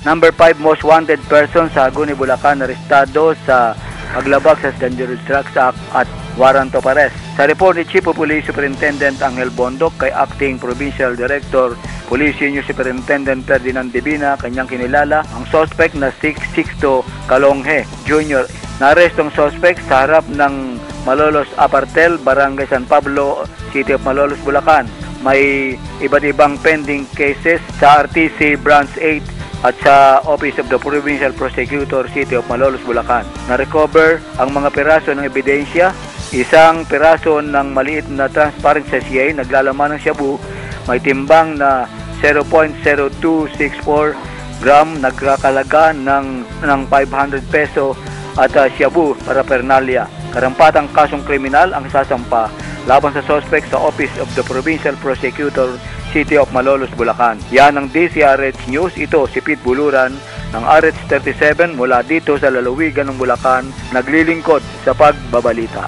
Number 5 most wanted person sa Aguni, Bulacan, arestado sa paglabag sa Dangerous Drugs Act at warrant of arrest. Sa report ni Chief of Police Superintendent Angel Bondok kay Acting Provincial Director Police Senior Superintendent Ferdinand Divina, kanyang kinilala ang suspect na 662 Kalonghe Jr. Naarestong suspect sa harap ng Malolos Apartel, Barangay San Pablo, City of Malolos, Bulacan. May iba't ibang pending cases sa RTC Branch 8 at sa Office of the Provincial Prosecutor, City of Malolos, Bulacan. Na-recover ang mga piraso ng ebidensya, isang piraso ng maliit na transparent sachet naglalaman ng shabu, may timbang na 0.0264 gram, nagkakalaga ng 500 peso at shabu paraphernalia. Karampatang kasong kriminal ang sasampa laban sa suspect sa Office of the Provincial Prosecutor, City of Malolos, Bulacan. Yan ang DCRH News. Ito si Pete Buluran ng RH37 mula dito sa lalawigan ng Bulacan, naglilingkod sa pagbabalita.